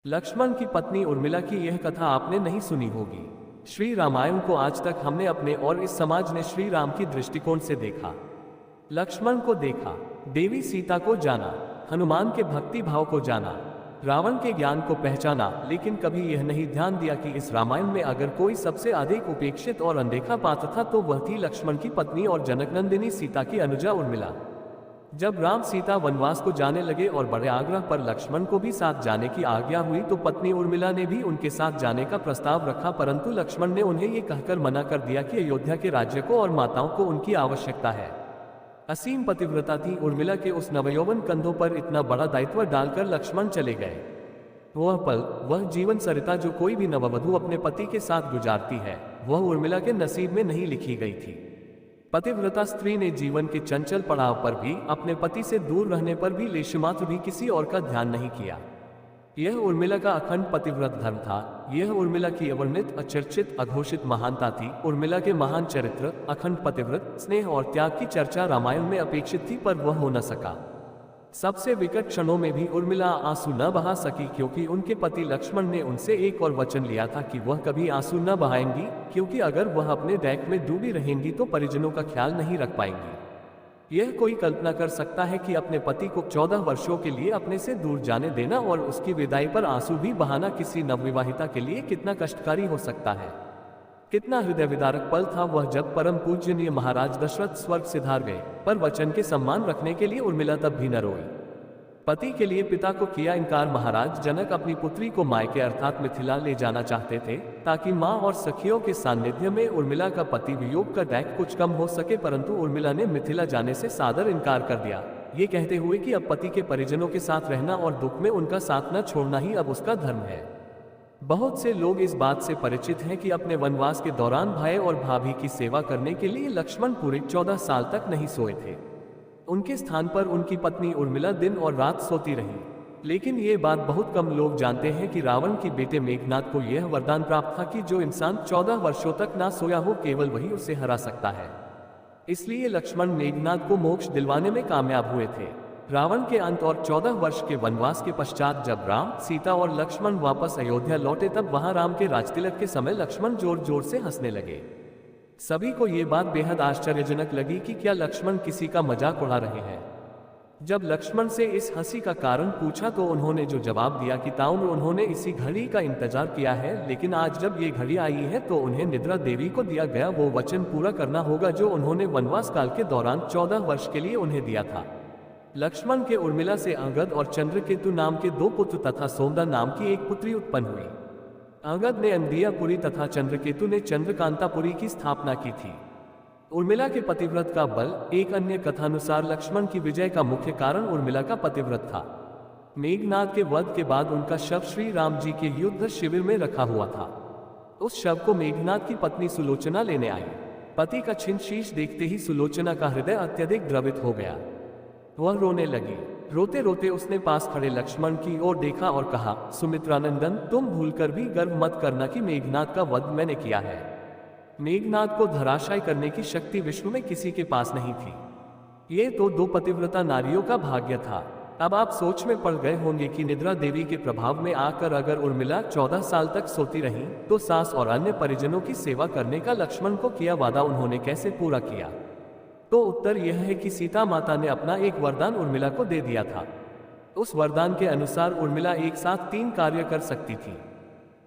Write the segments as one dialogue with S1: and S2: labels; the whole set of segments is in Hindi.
S1: लक्ष्मण की पत्नी उर्मिला की यह कथा आपने नहीं सुनी होगी। श्री रामायण को आज तक हमने अपने और इस समाज ने श्री राम की दृष्टिकोण से देखा। लक्ष्मण को देखा, देवी सीता को जाना, हनुमान के भक्ति भाव को जाना, रावण के ज्ञान को पहचाना, लेकिन कभी यह नहीं ध्यान दिया कि इस रामायण में अगर कोई सबसे अधिक उपेक्षित और अनदेखा पात्र था तो वह थी लक्ष्मण की पत्नी और जनकनंदिनी सीता की अनुजा उर्मिला। जब राम सीता वनवास को जाने लगे और बड़े आग्रह पर लक्ष्मण को भी साथ जाने की आज्ञा हुई तो पत्नी उर्मिला ने भी उनके साथ जाने का प्रस्ताव रखा, परंतु लक्ष्मण ने उन्हें ये कहकर मना कर दिया कि अयोध्या के राज्य को और माताओं को उनकी आवश्यकता है। असीम पतिव्रता थी उर्मिला के उस नवयौवन कंधों पर इतना बड़ा दायित्व डालकर लक्ष्मण चले गए। वह पल, वह जीवन सरिता जो कोई भी नववधु अपने पति के साथ गुजारती है, वह उर्मिला के नसीब में नहीं लिखी गई थी। पतिव्रता स्त्री ने जीवन के चंचल पड़ाव पर भी, अपने पति से दूर रहने पर भी लेशमात्र भी किसी और का ध्यान नहीं किया। यह उर्मिला का अखंड पतिव्रत धर्म था। यह उर्मिला की अवर्णित, अचर्चित, अघोषित महानता थी। उर्मिला के महान चरित्र, अखंड पतिव्रत, स्नेह और त्याग की चर्चा रामायण में अपेक्षित थी, पर वह हो न सका। सबसे विकट क्षणों में भी उर्मिला आंसू न बहा सकी, क्योंकि उनके पति लक्ष्मण ने उनसे एक और वचन लिया था कि वह कभी आंसू न बहाएंगी, क्योंकि अगर वह अपने डैक में डूबी रहेंगी तो परिजनों का ख्याल नहीं रख पाएंगी। यह कोई कल्पना कर सकता है कि अपने पति को 14 वर्षों के लिए अपने से दूर जाने देना और उसकी विदाई पर आंसू भी बहाना किसी नवविवाहिता के लिए कितना कष्टकारी हो सकता है। कितना हृदय विदारक पल था वह जब परम पूजनीय महाराज दशरथ स्वर्ग सिधार गए, पर वचन के सम्मान रखने के लिए उर्मिला तब भी न रोई। पति के लिए पिता को किया इनकार। महाराज जनक अपनी पुत्री को मायके अर्थात मिथिला ले जाना चाहते थे, ताकि माँ और सखियों के सानिध्य में उर्मिला का पति वियोग का दैख कुछ कम हो सके, परंतु उर्मिला ने मिथिला जाने से सादर इनकार कर दिया, ये कहते हुए कि अब पति के परिजनों के साथ रहना और दुख में उनका साथ न छोड़ना ही अब उसका धर्म है। बहुत से लोग इस बात से परिचित हैं कि अपने वनवास के दौरान भाई और भाभी की सेवा करने के लिए लक्ष्मण पूरे 14 साल तक नहीं सोए थे। उनके स्थान पर उनकी पत्नी उर्मिला दिन और रात सोती रही। लेकिन ये बात बहुत कम लोग जानते हैं कि रावण के बेटे मेघनाद को यह वरदान प्राप्त था कि जो इंसान 14 वर्षों तक ना सोया हो केवल वही उसे हरा सकता है। इसलिए लक्ष्मण मेघनाद को मोक्ष दिलवाने में कामयाब हुए थे। रावण के अंत और 14 वर्ष के वनवास के पश्चात जब राम, सीता और लक्ष्मण वापस अयोध्या लौटे तब वहां राम के राजतिलक के समय लक्ष्मण जोर जोर से हंसने लगे। सभी को ये बात बेहद आश्चर्यजनक लगी कि क्या लक्ष्मण किसी का मजाक उड़ा रहे हैं। जब लक्ष्मण से इस हंसी का कारण पूछा तो उन्होंने जो जवाब दिया कि ताउम्र उन्होंने इसी घड़ी का इंतजार किया है, लेकिन आज जब ये घड़ी आई है तो उन्हें निद्रा देवी को दिया गया वो वचन पूरा करना होगा जो उन्होंने वनवास काल के दौरान 14 वर्ष के लिए उन्हें दिया था। लक्ष्मण के उर्मिला से अंगद और चंद्रकेतु नाम के 2 पुत्र तथा सोमदा नाम की एक पुत्री उत्पन्न हुई। अंगद ने अंधियापुरी तथा चंद्रकेतु ने चंद्रकांतापुरी की स्थापना की थी। उर्मिला के पतिव्रत का बल, एक अन्य कथानुसार लक्ष्मण की विजय का मुख्य कारण उर्मिला का पतिव्रत था। मेघनाद के वध के बाद उनका शव श्री राम जी के युद्ध शिविर में रखा हुआ था। उस शव को मेघनाद की पत्नी सुलोचना लेने आई। पति का छिन्न शीश देखते ही सुलोचना का हृदय अत्यधिक द्रवित हो गया। वह रोने लगी। रोते रोते उसने पास खड़े लक्ष्मण की ओर देखा और कहा, सुमित्रानंदन, तुम भूलकर भी गर्व मत करना कि मेघनाद का वध मैंने किया है। मेघनाद को धराशायी करने की शक्ति विश्व में किसी के पास नहीं थी। ये तो 2 पतिव्रता नारियों का भाग्य था। अब आप सोच में पड़ गए होंगे कि निद्रा देवी के प्रभाव में आकर अगर उर्मिला 14 साल तक सोती रही तो सास और अन्य परिजनों की सेवा करने का लक्ष्मण को किया वादा उन्होंने कैसे पूरा किया। तो उत्तर यह है कि सीता माता ने अपना एक वरदान उर्मिला को दे दिया था। उस वरदान के अनुसार उर्मिला एक साथ 3 कार्य कर सकती थी।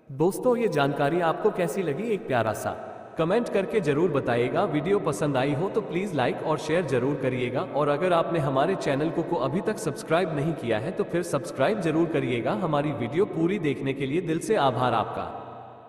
S1: दोस्तों, ये जानकारी आपको कैसी लगी एक प्यारा सा कमेंट करके जरूर बताइएगा। वीडियो पसंद आई हो तो प्लीज लाइक और शेयर जरूर करिएगा, और अगर आपने हमारे चैनल को अभी तक सब्सक्राइब नहीं किया है तो फिर सब्सक्राइब जरूर करिएगा। हमारी वीडियो पूरी देखने के लिए दिल से आभार आपका।